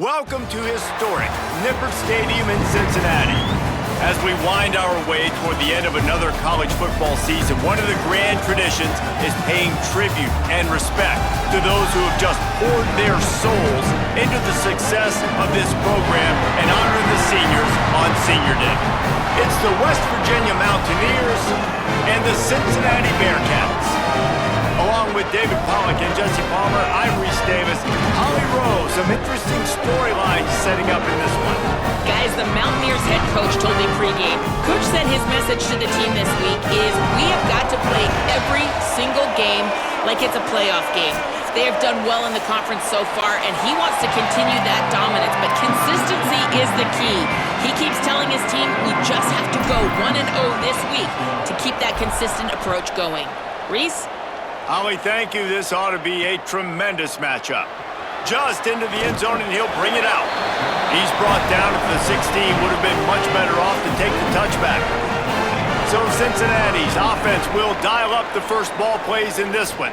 Welcome to historic Nippert Stadium in Cincinnati. As we wind our way toward the end of another college football season, one of the grand traditions is paying tribute and respect to those who have just poured their souls into the success of this program and honoring the seniors on Senior Day. It's the West Virginia Mountaineers and the Cincinnati Bearcats. Along with David Pollack and Jesse Palmer, I'm Reese Davis. Holly Rose, some interesting storylines setting up in this one. Guys, the Mountaineers head coach told me pregame. Coach said his message to the team this week is we have got to play every single game like it's a playoff game. They have done well in the conference so far, and he wants to continue that dominance, but consistency is the key. He keeps telling his team we just have to go 1-0 this week to keep that consistent approach going. Reese? Holly, thank you. This ought to be a tremendous matchup. Just into the end zone, and he'll bring it out. He's brought down at the 16. Would have been much better off to take the touchback. So Cincinnati's offense will dial up the first ball plays in this one.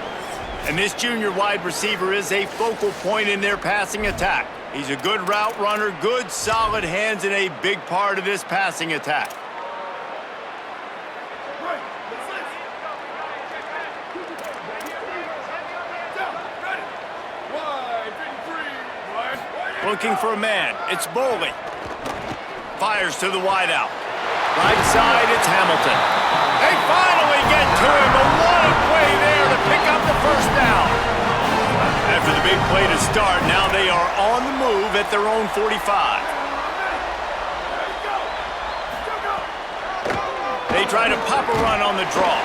And this junior wide receiver is a focal point in their passing attack. He's a good route runner, good solid hands, and a big part of this passing attack. Looking for a man. It's Boley. Fires to the wideout. Right side, it's Hamilton. They finally get to him, but what a play there to pick up the first down. After the big play to start, now they are on the move at their own 45. They try to pop a run on the draw.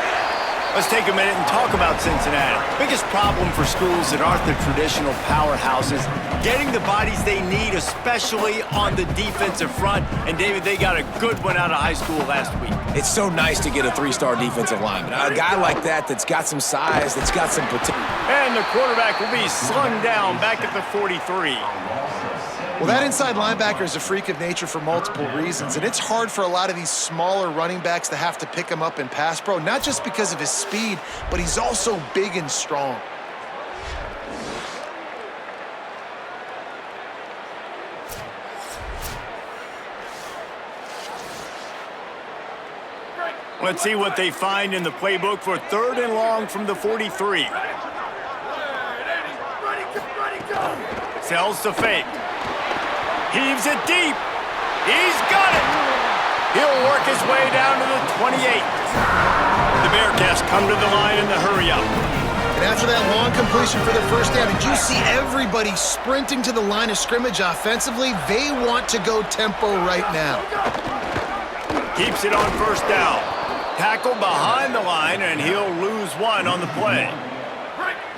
Let's take a minute and talk about Cincinnati. Biggest problem for schools that aren't the traditional powerhouses, getting the bodies they need, especially on the defensive front. And, David, they got a good one out of high school last week. It's so nice to get a three-star defensive lineman. A guy like that's got some size, that's got some potential. And the quarterback will be slung down back at the 43. Well, that inside linebacker is a freak of nature for multiple reasons, and it's hard for a lot of these smaller running backs to have to pick him up in pass pro, not just because of his speed, but he's also big and strong. Let's see what they find in the playbook for 3rd and long from the 43. Sells to fake. Heaves it deep. He's got it. He'll work his way down to the 28. The Bearcats come to the line in the hurry-up. And after that long completion for the first down, did you see everybody sprinting to the line of scrimmage offensively? They want to go tempo right now. Keeps it on first down. Tackle behind the line, and he'll lose one on the play.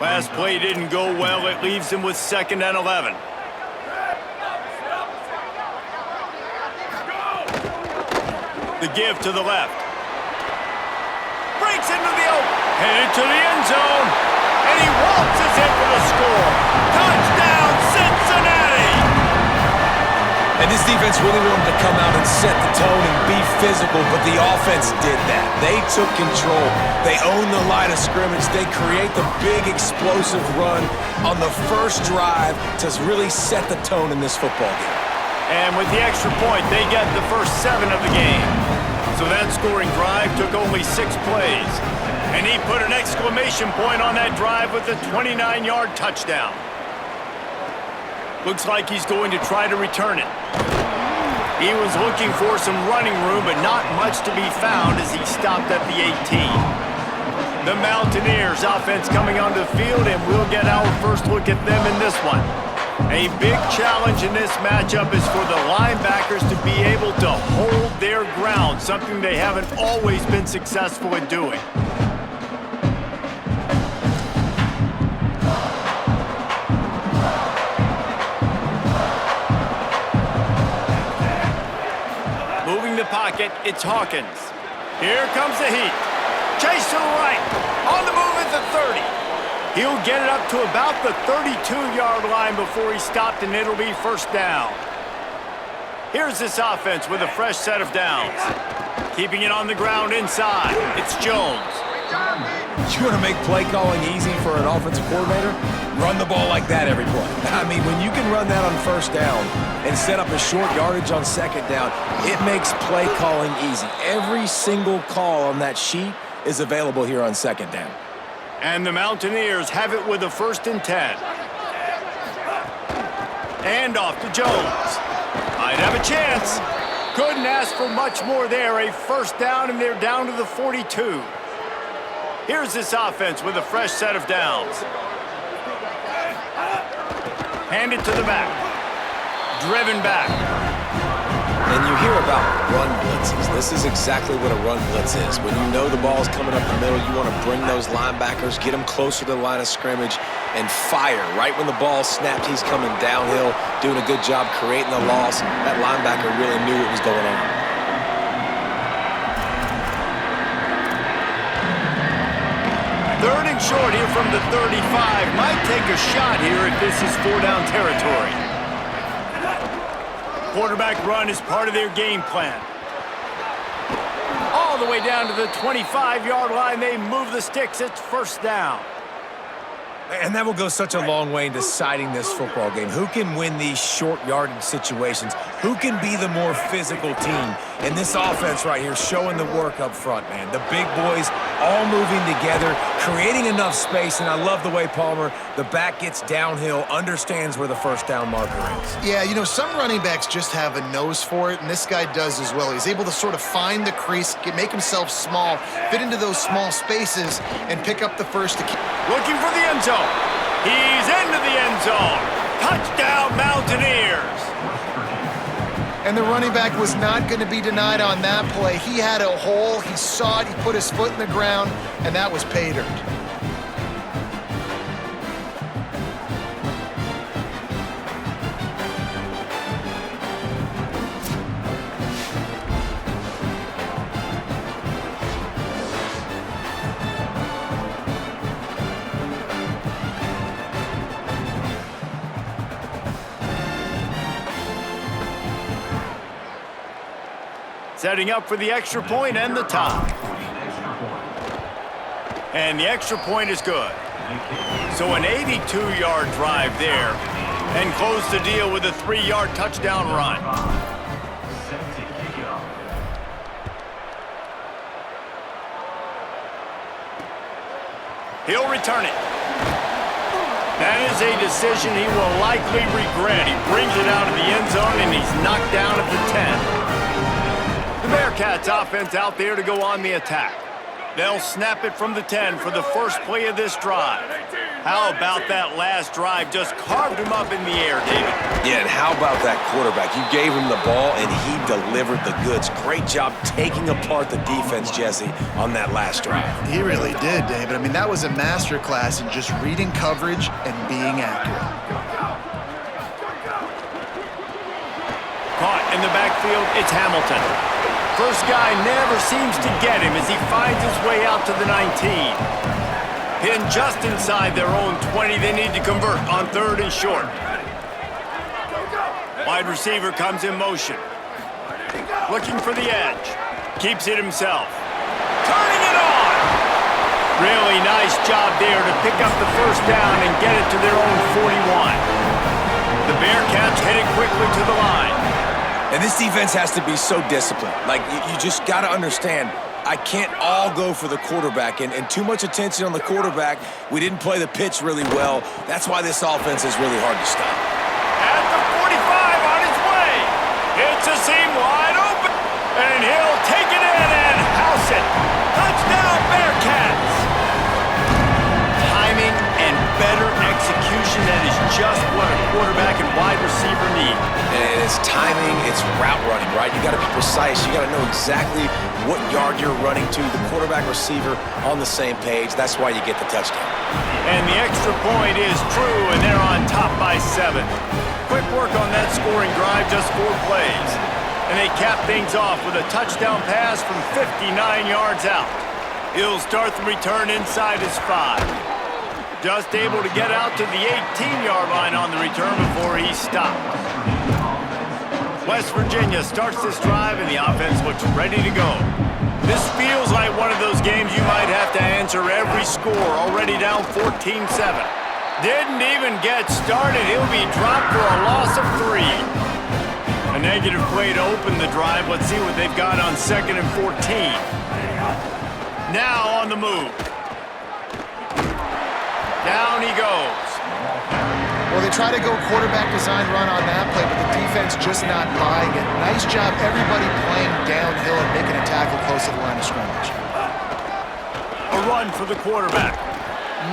Last play didn't go well. It leaves him with 2nd and 11. The give to the left. Breaks into the open. Headed to the end zone. And he waltzes in for the score. Touchdown, Cincinnati! And this defense really wanted to come out and set the tone and be physical, but the offense did that. They took control. They owned the line of scrimmage. They create the big explosive run on the first drive to really set the tone in this football game. And with the extra point, they get the first 7 of the game. So that scoring drive took only 6 plays. And he put an exclamation point on that drive with a 29-yard touchdown. Looks like he's going to try to return it. He was looking for some running room, but not much to be found as he stopped at the 18. The Mountaineers offense coming onto the field, and we'll get our first look at them in this one. A big challenge in this matchup is for the linebackers to be able to hold their ground, something they haven't always been successful in doing. Moving the pocket, it's Hawkins. Here comes the heat. Chase to the right. On the move at the 30. He'll get it up to about the 32-yard line before he stopped, and it'll be first down. Here's this offense with a fresh set of downs. Keeping it on the ground inside. It's Jones. You want to make play calling easy for an offensive coordinator? Run the ball like that every play. I mean, when you can run that on first down and set up a short yardage on second down, it makes play calling easy. Every single call on that sheet is available here on second down. And the Mountaineers have it with a 1st and 10. And off to Jones. Might have a chance. Couldn't ask for much more there. A 1st down, and they're down to the 42. Here's this offense with a fresh set of downs. Hand it to the back. Driven back. And you hear about run blitzes. This is exactly what a run blitz is. When you know the ball's coming up the middle, you want to bring those linebackers, get them closer to the line of scrimmage, and fire. Right when the ball snapped, he's coming downhill, doing a good job creating the loss. That linebacker really knew what was going on. 3rd and short here from the 35. Might take a shot here if this is 4-down territory. Quarterback run is part of their game plan. All the way down to the 25-yard line. They move the sticks. It's 1st down. And that will go such a long way in deciding this football game. Who can win these short yardage situations? Who can be the more physical team? And this offense right here showing the work up front, man. The big boys all moving together, creating enough space. And I love the way Palmer, the back gets downhill, understands where the 1st down marker is. Yeah, you know, some running backs just have a nose for it, and this guy does as well. He's able to sort of find the crease, make himself small, fit into those small spaces, and pick up the first. Looking for the end zone. He's into the end zone. Touchdown, Mountaineers. And the running back was not going to be denied on that play. He had a hole. He saw it. He put his foot in the ground, and that was pay dirt. Setting up for the extra point and the tie. And the extra point is good. So an 82-yard drive there. And close the deal with a 3-yard touchdown run. He'll return it. That is a decision he will likely regret. He brings it out of the end zone, and he's knocked down at the 10. The Bearcats offense out there to go on the attack. They'll snap it from the 10 for the first play of this drive. How about that last drive? Just carved him up in the air, David. Yeah, and how about that quarterback? You gave him the ball, and he delivered the goods. Great job taking apart the defense, Jesse, on that last drive. He really did, David. I mean, that was a masterclass in just reading coverage and being accurate. Caught in the backfield, it's Hamilton. First guy never seems to get him as he finds his way out to the 19. Pinned just inside their own 20. They need to convert on 3rd and short. Wide receiver comes in motion. Looking for the edge. Keeps it himself. Turning it on! Really nice job there to pick up the 1st down and get it to their own 41. The Bearcats headed quickly to the line. And this defense has to be so disciplined. Like, you just got to understand, I can't all go for the quarterback. And too much attention on the quarterback. We didn't play the pitch really well. That's why this offense is really hard to stop. At the 45 on his way. It's a seam wide open. And he'll take it in and house it. Touchdown, Bearcats. Timing and better execution. That is just what a quarterback and wide receiver need. And it's timing, it's route running, right? You got to be precise. You got to know exactly what yard you're running to. The quarterback receiver on the same page. That's why you get the touchdown. And the extra point is true, and they're on top by 7. Quick work on that scoring drive, just 4 plays. And they cap things off with a touchdown pass from 59 yards out. He'll start the return inside his 5. Just able to get out to the 18-yard line on the return before he stopped. West Virginia starts this drive, and the offense looks ready to go. This feels like one of those games you might have to answer answer every score, already down 14-7. Didn't even get started. He'll be dropped for a loss of 3. A negative play to open the drive. Let's see what they've got on 2nd and 14. Now on the move. Down he goes. Well, they try to go quarterback design run on that play, but the defense just not buying it. Nice job, everybody playing downhill and making a tackle close to the line of scrimmage. A run for the quarterback.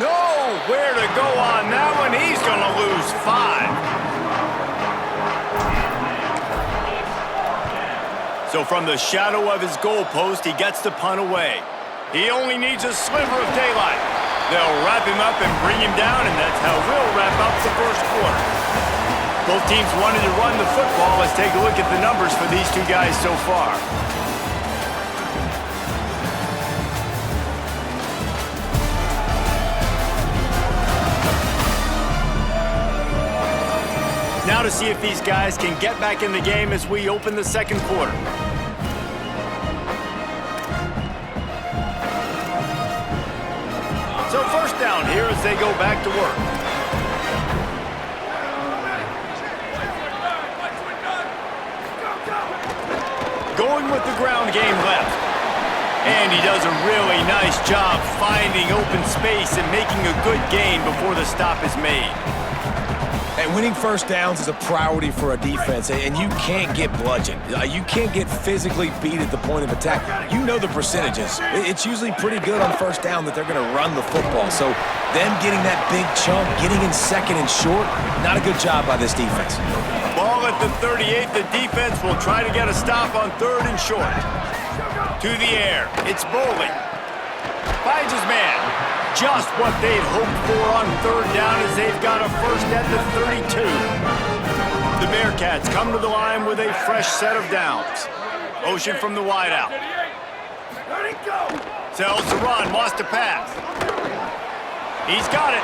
Nowhere to go on that one. He's going to lose 5. So from the shadow of his goalpost, he gets the punt away. He only needs a sliver of daylight. They'll wrap him up and bring him down, and that's how we'll wrap up the first quarter. Both teams wanted to run the football. Let's take a look at the numbers for these two guys so far. Now to see if these guys can get back in the game as we open the second quarter. So first down here as they go back to work. Going with the ground game left. And he does a really nice job finding open space and making a good gain before the stop is made. And winning first downs is a priority for a defense, and you can't get bludgeoned. You can't get physically beat at the point of attack. You know the percentages. It's usually pretty good on first down that they're going to run the football. So them getting that big chunk, getting in 2nd and short, not a good job by this defense. Ball at the 38. The defense will try to get a stop on 3rd and short. To the air. It's Bowling. Finds his man. Just what they'd hoped for on 3rd down as they've got a first at the 32. The Bearcats come to the line with a fresh set of downs. Motion from the wideout. Sells the run, wants to pass. He's got it.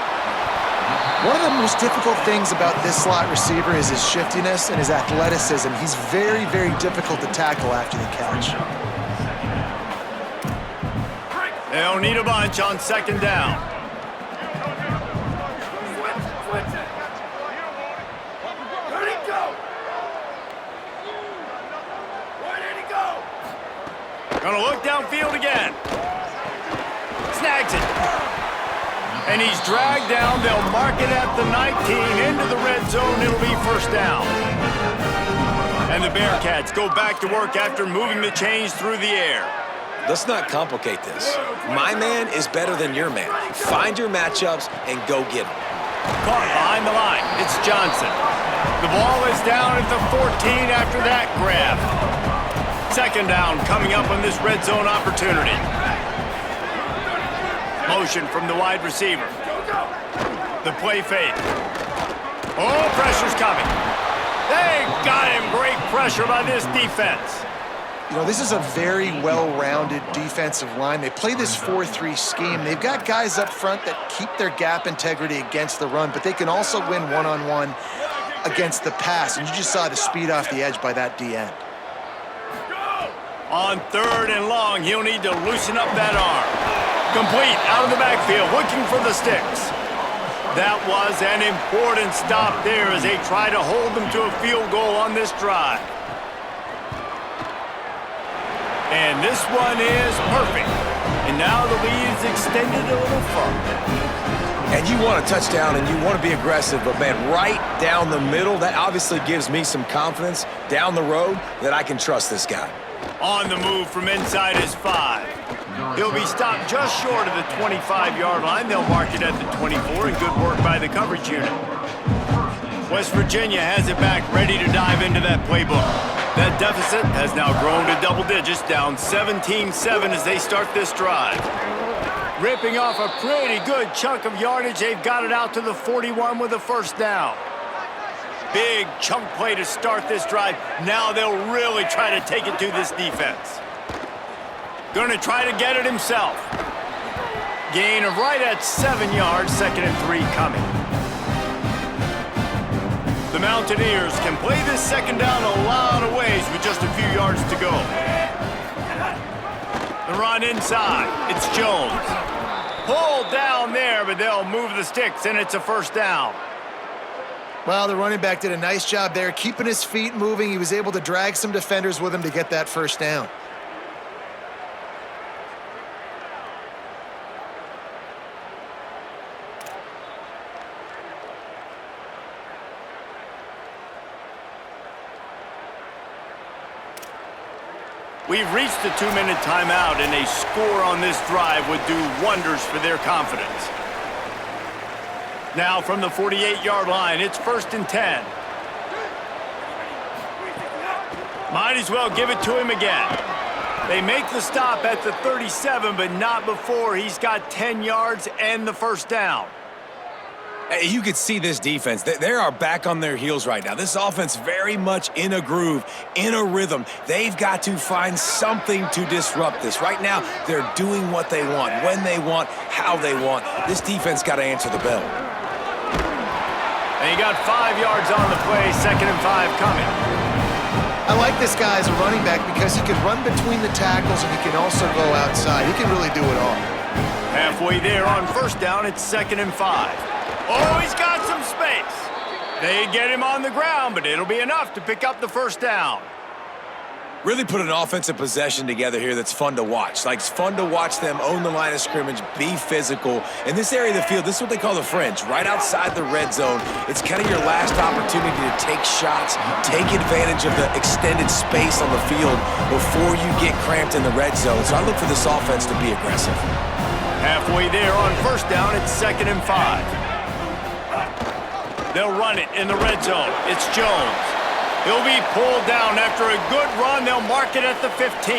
One of the most difficult things about this slot receiver is his shiftiness and his athleticism. He's very, very difficult to tackle after the catch. They'll need a bunch on 2nd down. Gonna look downfield again. Snags it. And he's dragged down. They'll mark it at the 19. Into the red zone. It'll be first down. And the Bearcats go back to work after moving the chains through the air. Let's not complicate this. My man is better than your man. Find your matchups and go get them. Caught behind the line. It's Johnson. The ball is down at the 14 after that grab. 2nd down coming up on this red zone opportunity. Motion from the wide receiver. The play fake. Oh, pressure's coming. They got him. Great pressure by this defense. You know, this is a very well-rounded defensive line. They play this 4-3 scheme. They've got guys up front that keep their gap integrity against the run, but they can also win one-on-one against the pass. And you just saw the speed off the edge by that D-end. On 3rd and long, he'll need to loosen up that arm. Complete out of the backfield, looking for the sticks. That was an important stop there as they try to hold them to a field goal on this drive. And this one is perfect. And now the lead is extended a little further. And you want a touchdown and you want to be aggressive, but man, right down the middle, that obviously gives me some confidence down the road that I can trust this guy. On the move from inside his 5. He'll be stopped just short of the 25-yard line. They'll mark it at the 24, and good work by the coverage unit. West Virginia has it back, ready to dive into that playbook. That deficit has now grown to double digits, down 17-7 as they start this drive. Ripping off a pretty good chunk of yardage, they've got it out to the 41 with a first down. Big chunk play to start this drive. Now they'll really try to take it to this defense. Going to try to get it himself. Gain of right at 7 yards, 2nd and 3 coming. The Mountaineers can play this 2nd down a lot of ways with just a few yards to go. The run inside. It's Jones. Pulled down there, but they'll move the sticks, and it's a first down. Well, the running back did a nice job there, keeping his feet moving. He was able to drag some defenders with him to get that first down. We've reached the 2-minute timeout, and a score on this drive would do wonders for their confidence. Now from the 48-yard line, it's 1st and 10. Might as well give it to him again. They make the stop at the 37, but not before he's got 10 yards and the first down. You could see this defense. They are back on their heels right now. This offense very much in a groove, in a rhythm. They've got to find something to disrupt this. Right now, they're doing what they want, when they want, how they want. This defense got to answer the bell. And he got 5 yards on the play, 2nd and 5 coming. I like this guy as a running back because he can run between the tackles and he can also go outside. He can really do it all. Halfway there on first down, it's 2nd and 5. Oh, he's got some space. They get him on the ground, but it'll be enough to pick up the first down. Really put an offensive possession together here that's fun to watch. Like, it's fun to watch them own the line of scrimmage, be physical. In this area of the field, this is what they call the fringe, right outside the red zone. It's kind of your last opportunity to take shots, take advantage of the extended space on the field before you get cramped in the red zone. So I look for this offense to be aggressive. Halfway there on first down, it's 2nd and 5. They'll run it in the red zone. It's Jones. He'll be pulled down after a good run. They'll mark it at the 15.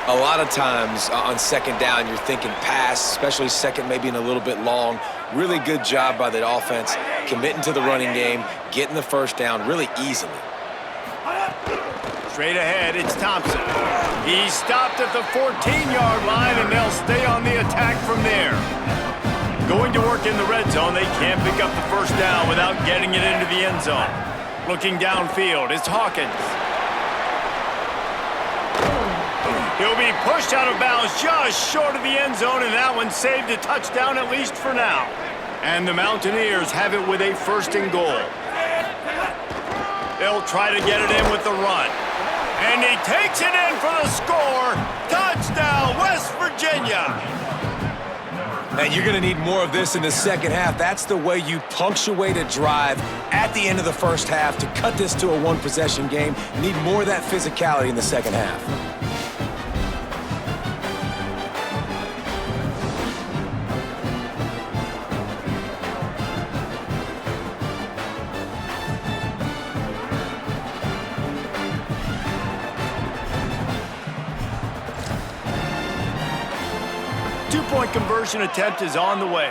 A lot of times on second down, you're thinking pass, especially second, maybe in a little bit long. Really good job by the offense, committing to the running game, getting the first down really easily. Straight ahead, it's Thompson. He stopped at the 14-yard line, and they'll stay on the attack from there. Going to work in the red zone, they can't pick up the first down without getting it into the end zone. Looking downfield, it's Hawkins. He'll be pushed out of bounds just short of the end zone, and that one saved a touchdown at least for now. And the Mountaineers have it with a 1st and goal. They'll try to get it in with the run. And he takes it in for the score. Touchdown, West Virginia. And you're going to need more of this in the second half. That's the way you punctuate a drive at the end of the first half to cut this to a one-possession game. You need more of that physicality in the second half. Two-point conversion attempt is on the way.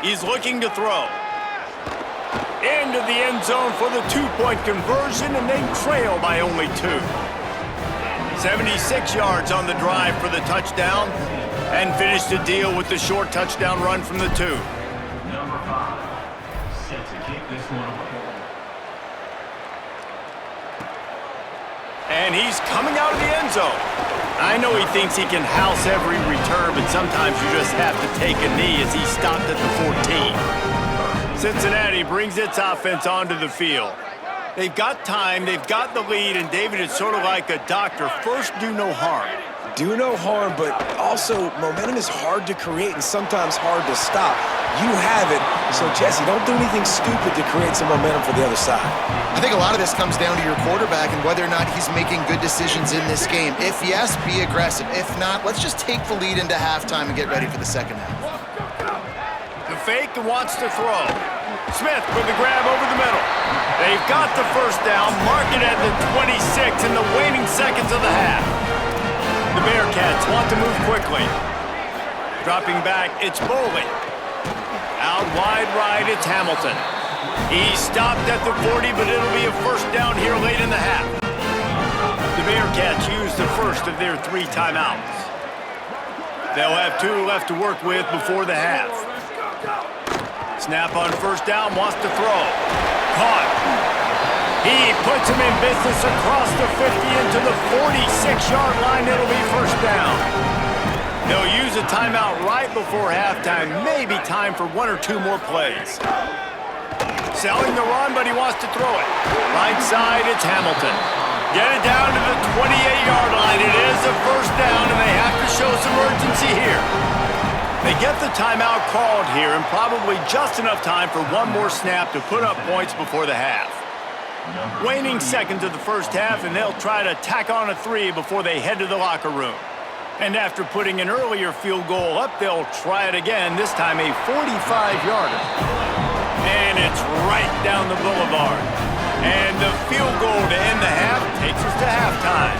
He's looking to throw. Into the end zone for the 2-point conversion, and they trail by only 2. 76 yards on the drive for the touchdown, and finish the deal with the short touchdown run from the 2. Number 5, set to kick this one away. And he's coming out of the end zone. I know he thinks he can house every return, but sometimes you just have to take a knee as he stopped at the 14. Cincinnati brings its offense onto the field. They've got time, they've got the lead, and David, it's sort of like a doctor. First, do no harm. Do no harm, but also momentum is hard to create and sometimes hard to stop. You have it, so Jesse, don't do anything stupid to create some momentum for the other side. I think a lot of this comes down to your quarterback and whether or not he's making good decisions in this game. If yes, be aggressive. If not, let's just take the lead into halftime and get ready for the second half. The fake wants to throw. Smith with the grab over the middle. They've got the first down, mark it at the 26 in the waning seconds of the half. The Bearcats want to move quickly. Dropping back, it's Boley. Out wide right, it's Hamilton. He stopped at the 40, but it'll be a first down here late in the half. The Bearcats use the first of their 3 timeouts. They'll have 2 left to work with before the half. Snap on first down, wants to throw. Caught. He puts him in business across the 50 into the 46-yard line. It'll be first down. They'll use a timeout right before halftime. Maybe time for one or two more plays. Selling the run, but he wants to throw it. Right side, it's Hamilton. Get it down to the 28-yard line. It is a first down, and they have to show some urgency here. They get the timeout called here, and probably just enough time for one more snap to put up points before the half. Waning seconds of the first half, and they'll try to tack on a 3 before they head to the locker room. And after putting an earlier field goal up, they'll try it again, this time a 45-yarder. And it's right down the boulevard. And the field goal to end the half takes us to halftime.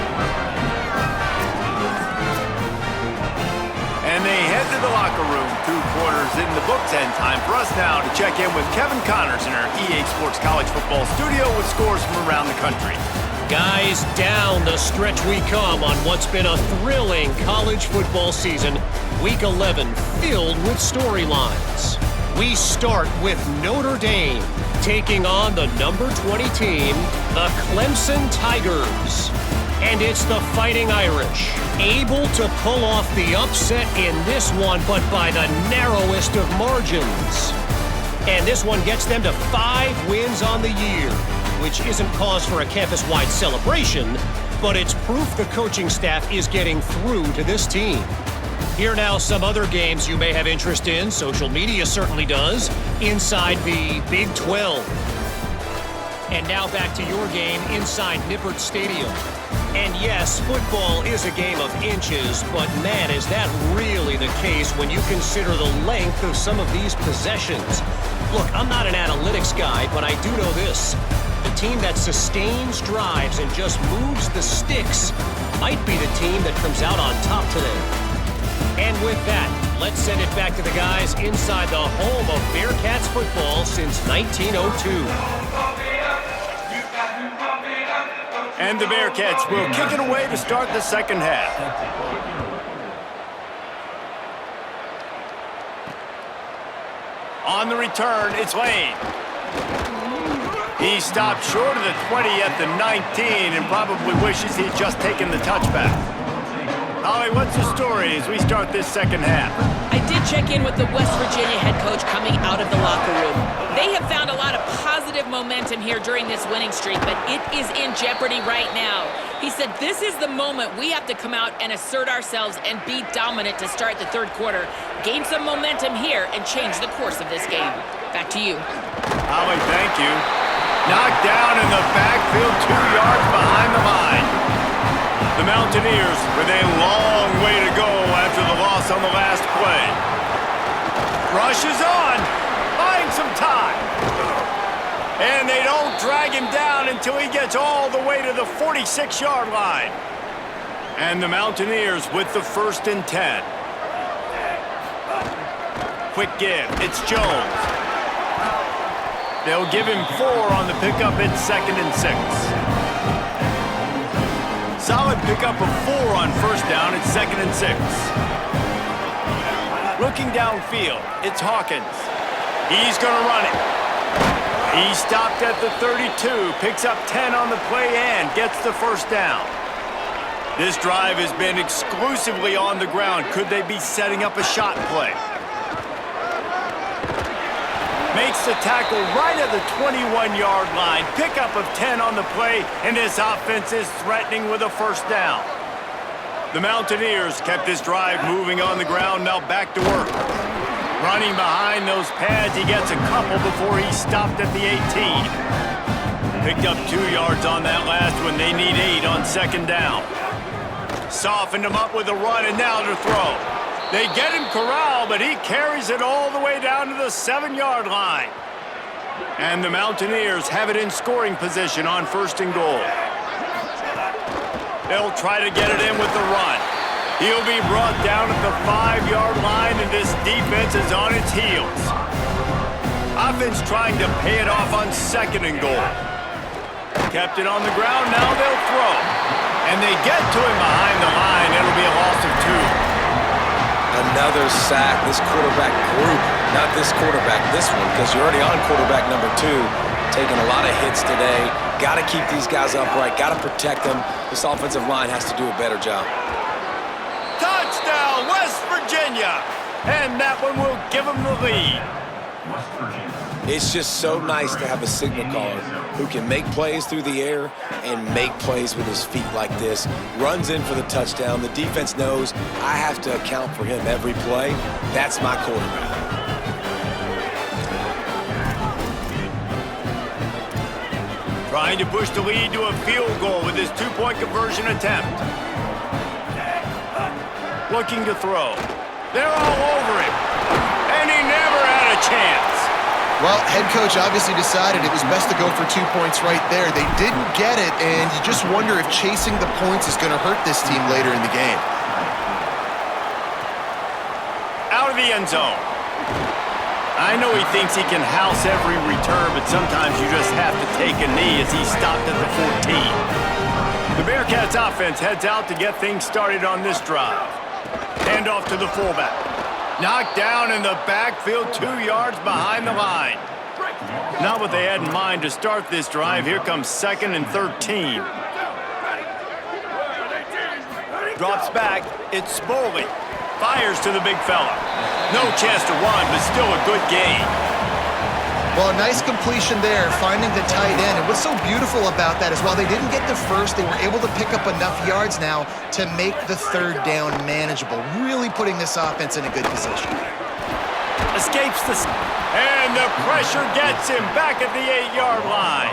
And they head to the locker room. 2 quarters in the books, and time for us now to check in with Kevin Connors in our EA Sports College Football studio with scores from around the country. Guys, down the stretch we come on what's been a thrilling college football season. Week 11 filled with storylines. We start with Notre Dame taking on the number 20 team, the Clemson Tigers. And it's the Fighting Irish, able to pull off the upset in this one, but by the narrowest of margins. And this one gets them to 5 wins on the year, which isn't cause for a campus-wide celebration, but it's proof the coaching staff is getting through to this team. Here now some other games you may have interest in, social media certainly does, inside the Big 12. And now back to your game inside Nippert Stadium. And yes, football is a game of inches, but man, is that really the case when you consider the length of some of these possessions. Look, I'm not an analytics guy, but I do know this. The team that sustains drives and just moves the sticks might be the team that comes out on top today. And with that, let's send it back to the guys inside the home of Bearcats football since 1902. And the Bearcats will kick it away to start the second half. On the return, it's Lane. He stopped short of the 20 at the 19 and probably wishes he'd just taken the touchback. Holly, what's the story as we start this second half? I did check in with the West Virginia head coach coming out of the locker room. They have found a lot of positive momentum here during this winning streak, but it is in jeopardy right now. He said this is the moment we have to come out and assert ourselves and be dominant to start the third quarter, gain some momentum here, and change the course of this game. Back to you. Holly, thank you. Knocked down in the backfield, 2 yards behind the line. The Mountaineers with a long way to go after the loss on the last play. Rushes on, finds some time. And they don't drag him down until he gets all the way to the 46-yard line. And the Mountaineers with the 1st and 10. Quick give, it's Jones. They'll give him 4 on the pickup. It's 2nd and 6. Solid pickup of 4 on first down. It's 2nd and 6. Looking downfield, it's Hawkins. He's going to run it. He stopped at the 32, picks up 10 on the play and gets the first down. This drive has been exclusively on the ground. Could they be setting up a shot play? Makes the tackle right at the 21-yard line. Pickup of 10 on the play, and this offense is threatening with a first down. The Mountaineers kept this drive moving on the ground, now back to work. Running behind those pads, he gets a couple before he stopped at the 18. Picked up 2 yards on that last one. They need 8 on 2nd down. Softened him up with a run, and now to throw. They get him corralled, but he carries it all the way down to the 7-yard line. And the Mountaineers have it in scoring position on 1st and goal. They'll try to get it in with the run. He'll be brought down at the 5-yard line, and this defense is on its heels. Offense trying to pay it off on 2nd and goal. Kept it on the ground, now they'll throw. And they get to him behind the line. It'll be a loss of 2. Another sack. This quarterback group, not this quarterback, this one, because you're already on quarterback number 2, taking a lot of hits today. Got to keep these guys upright. Got to protect them. This offensive line has to do a better job. Touchdown, West Virginia! And that one will give them the lead. West Virginia. It's just so nice to have a signal caller who can make plays through the air and make plays with his feet like this. Runs in for the touchdown. The defense knows I have to account for him every play. That's my quarterback. Trying to push the lead to a field goal with his two-point conversion attempt. Looking to throw. They're all over him. And he never had a chance. Well, head coach obviously decided it was best to go for 2 points right there. They didn't get it, and you just wonder if chasing the points is going to hurt this team later in the game. Out of the end zone. I know he thinks he can house every return, but sometimes you just have to take a knee as he stopped at the 14. The Bearcats offense heads out to get things started on this drive. Hand off to the fullback. Knocked down in the backfield, 2 yards behind the line. Not what they had in mind to start this drive. Here comes 2nd and 13. Drops back. It's Spoley. Fires to the big fella. No chance to run, but still a good gain. Well, a nice completion there, finding the tight end. And what's so beautiful about that is while they didn't get the first, they were able to pick up enough yards now to make the third down manageable, really putting this offense in a good position. Escapes the... And the pressure gets him back at the 8-yard line.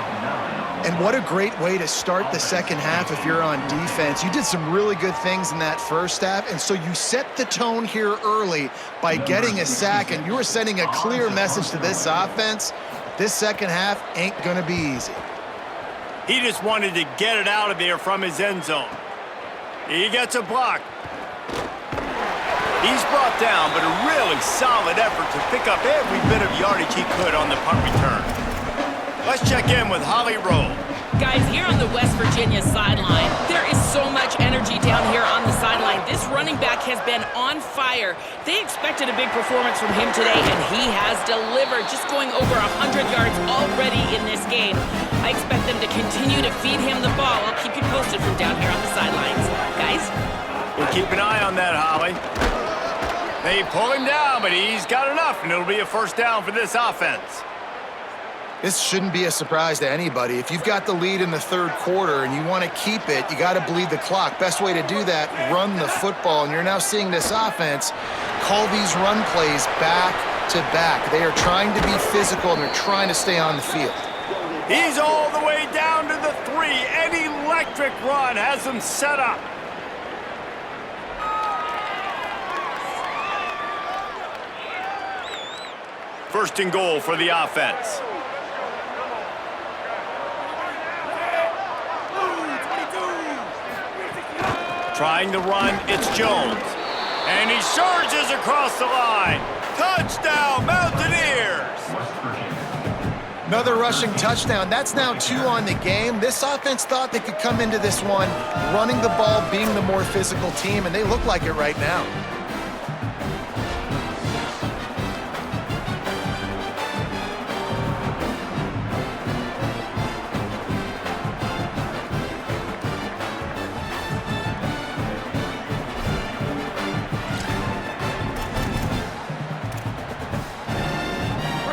And what a great way to start the second half if you're on defense. You did some really good things in that first half, and so you set the tone here early by getting a sack, and you were sending a clear message to this offense. This second half ain't going to be easy. He just wanted to get it out of there from his end zone. He gets a block. He's brought down, but a really solid effort to pick up every bit of yardage he could on the punt return. Let's check in with Holly Rowe. Guys, here on the West Virginia sideline, there is so much energy down here on the sideline. This running back has been on fire. They expected a big performance from him today, and he has delivered, just going over 100 yards already in this game. I expect them to continue to feed him the ball. I'll keep you posted from down here on the sidelines. Guys? We'll keep an eye on that, Holly. They pull him down, but he's got enough, and it'll be a first down for this offense. This shouldn't be a surprise to anybody. If you've got the lead in the third quarter and you want to keep it, you got to bleed the clock. Best way to do that, run the football. And you're now seeing this offense call these run plays back to back. They are trying to be physical, and they're trying to stay on the field. He's all the way down to the 3. An electric run has him set up. First and goal for the offense. Trying to run, it's Jones. And he surges across the line. Touchdown, Mountaineers! Another rushing touchdown. That's now 2 on the game. This offense thought they could come into this one running the ball, being the more physical team, and they look like it right now.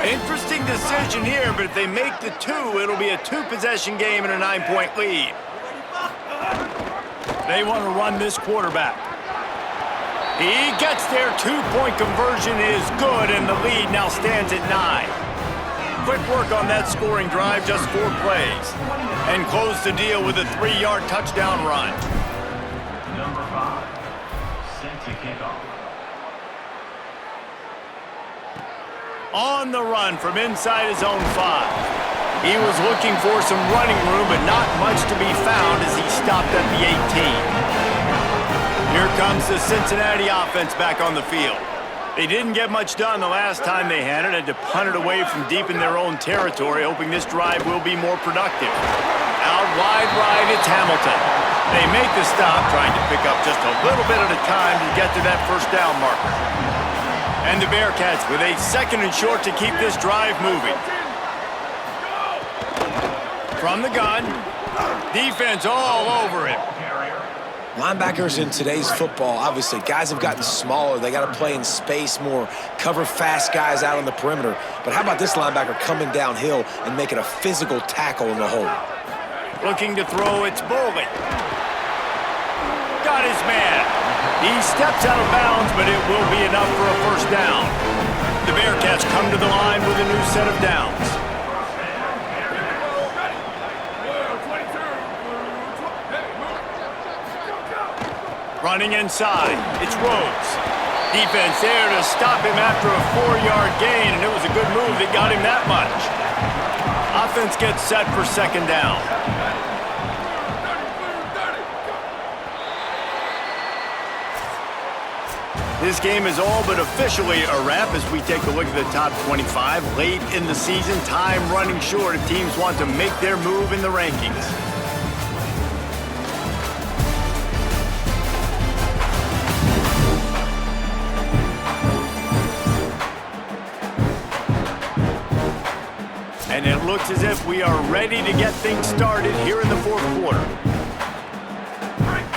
Interesting decision here, but if they make the 2, it'll be a 2-possession game and a 9-point lead. They want to run this quarterback. He gets there. 2-point conversion is good, and the lead now stands at 9. Quick work on that scoring drive, just 4 plays. And close the deal with a 3-yard touchdown run. Number 5, set to kick off. On the run from inside his own 5. He was looking for some running room, but not much to be found as he stopped at the 18. Here comes the Cincinnati offense back on the field. They didn't get much done the last time they had it. Had to punt it away from deep in their own territory, hoping this drive will be more productive. Out wide right, it's Hamilton. They make the stop, trying to pick up just a little bit at a time to get to that first down marker. And the Bearcats with a 2nd and short to keep this drive moving. From the gun. Defense all over it. Linebackers in today's football, obviously, guys have gotten smaller. They got to play in space more, cover fast guys out on the perimeter. But how about this linebacker coming downhill and making a physical tackle in the hole? Looking to throw, it's Bowling. Got his man. He steps out of bounds, but it will be enough for a first down. The Bearcats come to the line with a new set of downs. Running inside, it's Rhodes. Defense there to stop him after a 4-yard gain, and it was a good move that got him that much. Offense gets set for second down. This game is all but officially a wrap as we take a look at the top 25. Late in the season, time running short if teams want to make their move in the rankings. And it looks as if we are ready to get things started here in the fourth quarter.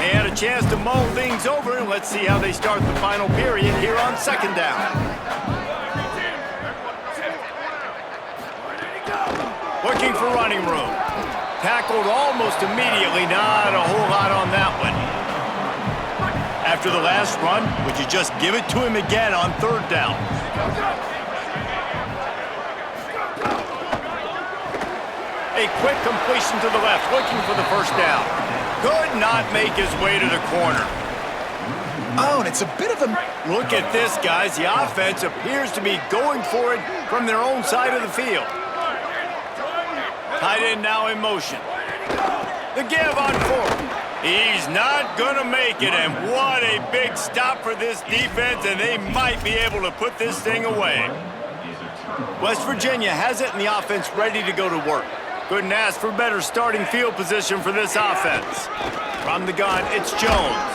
They had a chance to mull things over, and let's see how they start the final period here on second down. Looking for running room. Tackled almost immediately, not a whole lot on that one. After the last run, would you just give it to him again on third down? A quick completion to the left, looking for the first down. Could not make his way to the corner. Oh, and it's a bit of a... Look at this, guys. The offense appears to be going for it from their own side of the field. Tight end now in motion. The give on fourth. He's not going to make it, and what a big stop for this defense, and they might be able to put this thing away. West Virginia has it, and the offense ready to go to work. Couldn't ask for better starting field position for this offense. From the gun, it's Jones.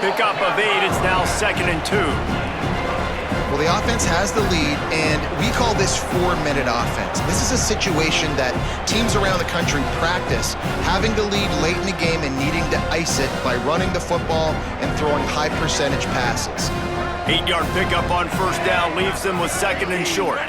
Pickup of 8, it's now 2nd and 2. Well, the offense has the lead, and we call this 4-minute offense. This is a situation that teams around the country practice, having the lead late in the game and needing to ice it by running the football and throwing high-percentage passes. 8-yard pickup on first down leaves them with 2nd and short.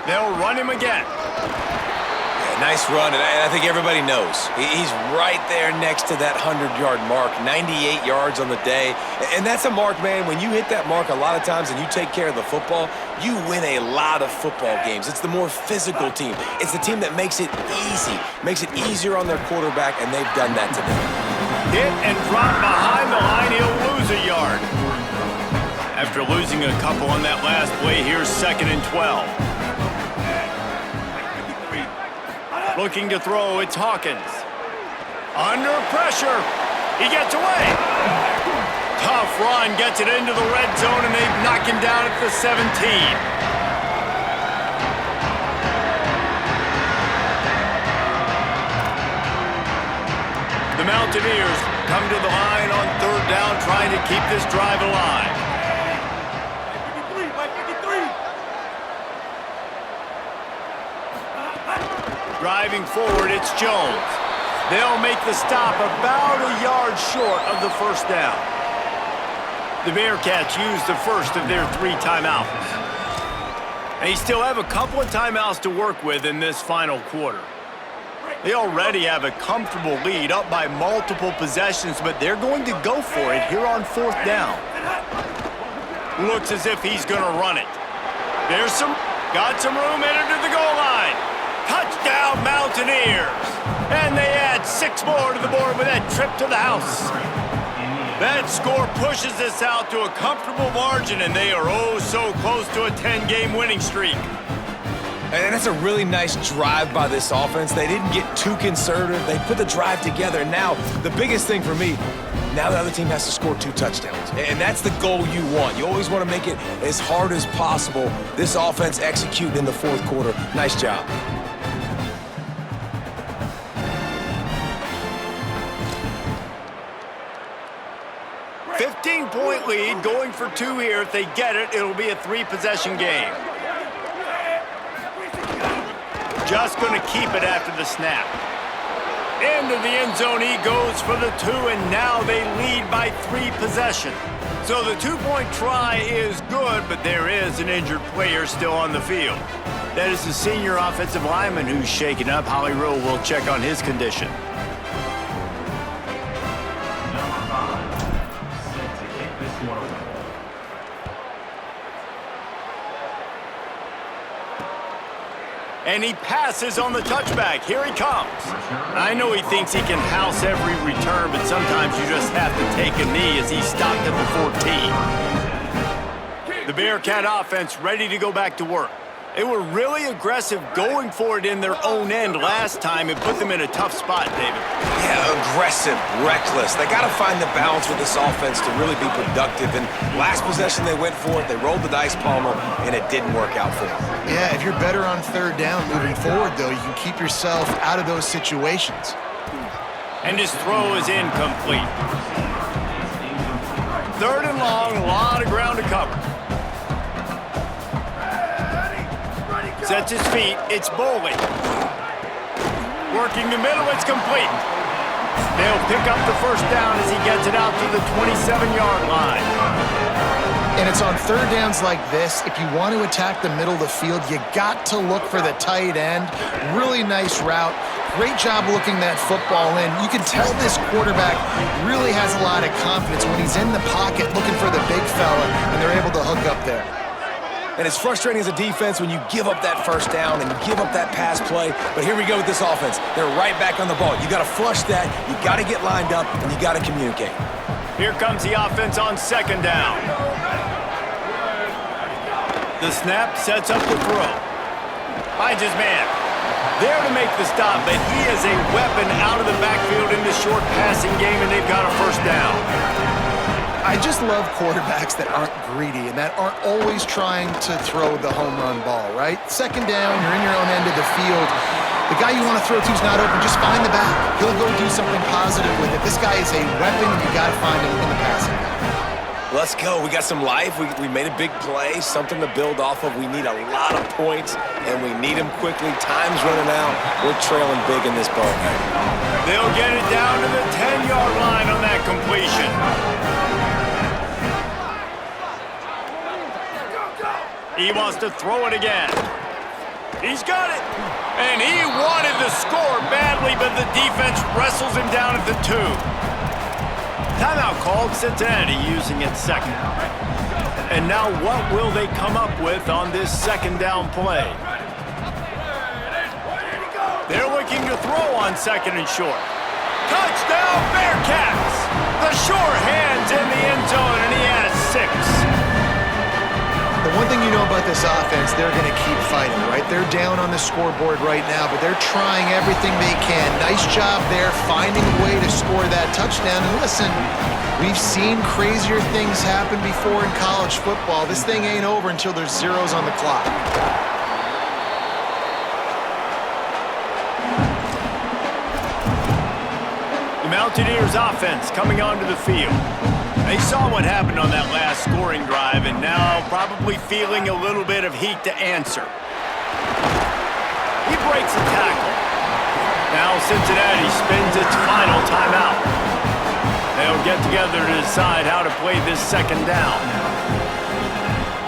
They'll run him again. Yeah, nice run, and I think everybody knows. He's right there next to that 100-yard mark, 98 yards on the day. And that's a mark, man. When you hit that mark a lot of times and you take care of the football, you win a lot of football games. It's the more physical team. It's the team that makes it easy, makes it easier on their quarterback, and they've done that today. Hit and drop behind the line, he'll lose a yard. After losing a couple on that last play, here's 2nd and 12. Looking to throw, it's Hawkins. Under pressure, he gets away. Tough run, gets it into the red zone, and they knock him down at the 17. The Mountaineers come to the line on third down, trying to keep this drive alive. Driving forward, it's Jones. They'll make the stop about a yard short of the first down. The Bearcats use the first of their 3 timeouts. They still have a couple of timeouts to work with in this final quarter. They already have a comfortable lead, up by multiple possessions, but they're going to go for it here on fourth down. Looks as if he's going to run it. Got some room, headed to the goal line. Touchdown, Mountaineers! And they add 6 more to the board with that trip to the house. That score pushes this out to a comfortable margin, and they are oh so close to a 10-game winning streak. And that's a really nice drive by this offense. They didn't get too conservative. They put the drive together. And now, the biggest thing for me, now the other team has to score 2 touchdowns. And that's the goal you want. You always want to make it as hard as possible. This offense executed in the fourth quarter. Nice job. 15-point lead, going for 2 here. If they get it, it'll be a 3-possession game. Just going to keep it after the snap. Into the end zone he goes for the 2, and now they lead by 3 possessions. So the 2-point try is good, but there is an injured player still on the field. That is the senior offensive lineman who's shaken up. Holly Rowe will check on his condition. Number 5, set to kick this one away. And he passes on the touchback. Here he comes. I know he thinks he can house every return, but sometimes you just have to take a knee as he stopped at the 14. The Bearcat offense ready to go back to work. They were really aggressive going for it in their own end last time and put them in a tough spot, David. Yeah, aggressive, reckless. They got to find the balance with this offense to really be productive. And last possession they went for it, they rolled the dice, Palmer, and it didn't work out for them. Yeah, if you're better on 3rd down moving forward, though, you can keep yourself out of those situations. And his throw is incomplete. 3rd and long, a lot of ground to cover. Sets his feet, it's Boley. Working the middle, it's complete. They'll pick up the 1st down as he gets it out to the 27-yard line. And it's on 3rd downs like this, if you want to attack the middle of the field, you got to look for the tight end. Really nice route. Great job looking that football in. You can tell this quarterback really has a lot of confidence when he's in the pocket looking for the big fella, and they're able to hook up there. And it's frustrating as a defense when you give up that 1st down and give up that pass play. But here we go with this offense. They're right back on the ball. You got to flush that, you got to get lined up, and you got to communicate. Here comes the offense on 2nd down. The snap sets up the throw. Finds his man. There to make the stop, but he is a weapon out of the backfield in the short passing game, and they've got a 1st down. I just love quarterbacks that aren't greedy and that aren't always trying to throw the home run ball, right? 2nd down, you're in your own end of the field. The guy you want to throw to is not open. Just find the back. He'll go do something positive with it. This guy is a weapon, and you got to find him in the passing game. Let's go. We got some life. We made a big play, something to build off of. We need a lot of points, and we need them quickly. Time's running out. We're trailing big in this ball game. They'll get it down to the 10-yard line on that completion. He wants to throw it again. He's got it. And he wanted to score badly, but the defense wrestles him down at the 2. Timeout called, Cincinnati using it 2nd. And now what will they come up with on this 2nd down play? They're looking to throw on 2nd and short. Touchdown, Bearcats! The sure hands in the end zone, and he has 6. The one thing you know about this offense, they're going to keep fighting, right? They're down on the scoreboard right now, but they're trying everything they can. Nice job there, finding a way to score that touchdown. And listen, we've seen crazier things happen before in college football. This thing ain't over until there's zeros on the clock. The Mountaineers offense coming onto the field. They saw what happened on that last scoring drive and now probably feeling a little bit of heat to answer. He breaks a tackle. Now Cincinnati spins its final timeout. They'll get together to decide how to play this 2nd down.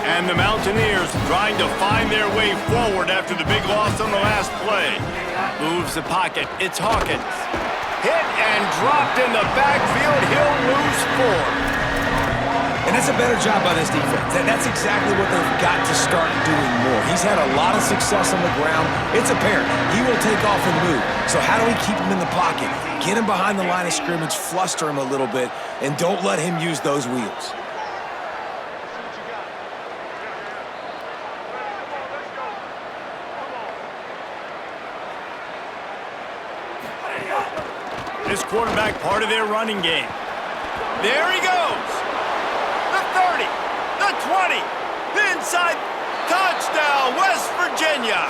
And the Mountaineers trying to find their way forward after the big loss on the last play. Moves the pocket. It's Hawkins. Hit and dropped in the backfield. He'll lose 4. And that's a better job by this defense. That's exactly what they've got to start doing more. He's had a lot of success on the ground. It's apparent. He will take off and move. So how do we keep him in the pocket? Get him behind the line of scrimmage, fluster him a little bit, and don't let him use those wheels. This quarterback part of their running game. There he goes. The 30, the 20, inside, touchdown, West Virginia.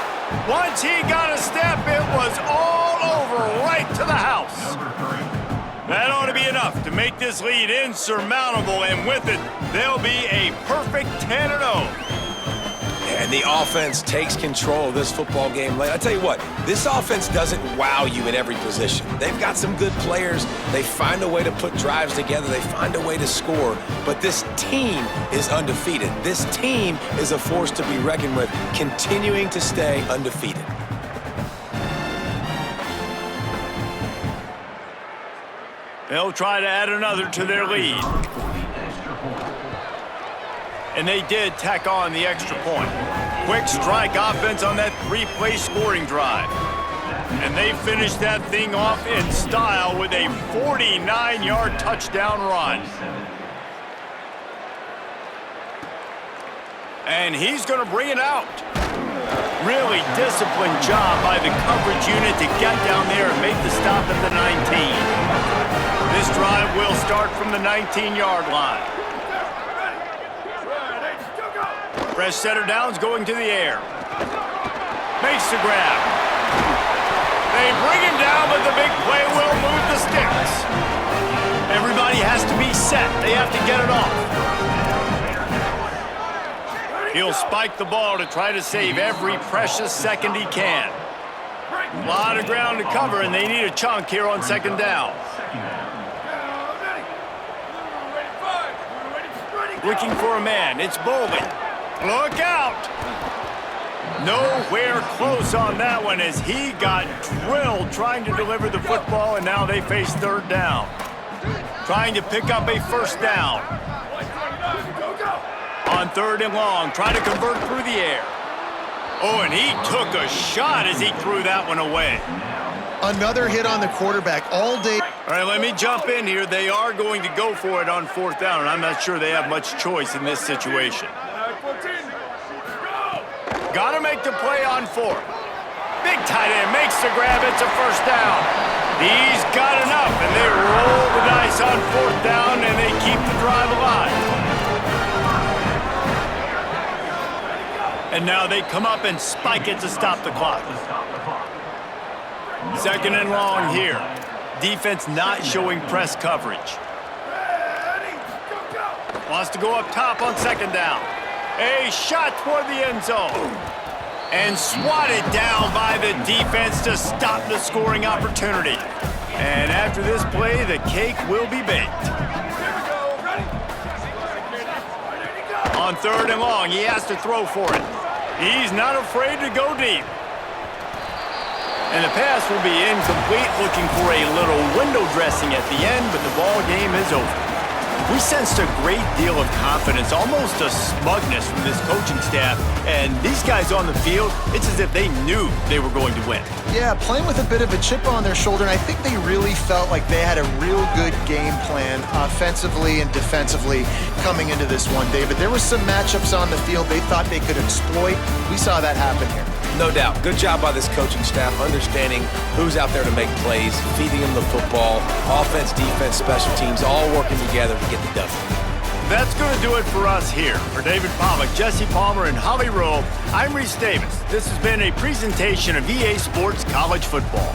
Once he got a step, it was all over, right to the house. Number 3. That ought to be enough to make this lead insurmountable, and with it, they'll be a perfect 10-0. And the offense takes control of this football game. I tell you what, this offense doesn't wow you in every position. They've got some good players. They find a way to put drives together. They find a way to score. But this team is undefeated. This team is a force to be reckoned with, continuing to stay undefeated. They'll try to add another to their lead. And they did tack on the extra point. Quick strike offense on that 3-play scoring drive. And they finished that thing off in style with a 49-yard touchdown run. And he's going to bring it out. Really disciplined job by the coverage unit to get down there and make the stop at the 19. This drive will start from the 19-yard line. Fresh setter downs going to the air. Makes the grab. They bring him down, but the big play will move the sticks. Everybody has to be set. They have to get it off. He'll spike the ball to try to save every precious second he can. A lot of ground to cover, and they need a chunk here on second down. Looking for a man. It's Bowling. Look out! Nowhere close on that one as he got drilled trying to deliver the football, and now they face third down. Trying to pick up a first down. On third and long, trying to convert through the air. Oh, and he took a shot as he threw that one away. Another hit on the quarterback all day. All right, let me jump in here. They are going to go for it on fourth down, and I'm not sure they have much choice in this situation. Got to make the play on fourth. Big tight end makes the grab. It's a first down. He's got enough, and they roll the dice on fourth down, and they keep the drive alive. And now they come up and spike it to stop the clock. Second and long here. Defense not showing press coverage. Wants to go up top on second down. A shot toward the end zone. And swatted down by the defense to stop the scoring opportunity. And after this play, the cake will be baked. On third and long, he has to throw for it. He's not afraid to go deep. And the pass will be incomplete, looking for a little window dressing at the end, but the ball game is over. We sensed a great deal of confidence, almost a smugness from this coaching staff. And these guys on the field, it's as if they knew they were going to win. Yeah, playing with a bit of a chip on their shoulder, and I think they really felt like they had a real good game plan offensively and defensively coming into this one, David. There were some matchups on the field they thought they could exploit. We saw that happen here. No doubt. Good job by this coaching staff understanding who's out there to make plays, feeding them the football, offense, defense, special teams, all working together to get the W. That's going to do it for us here. For David Pollack, Jesse Palmer, and Holly Rowe, I'm Reese Davis. This has been a presentation of EA Sports College Football.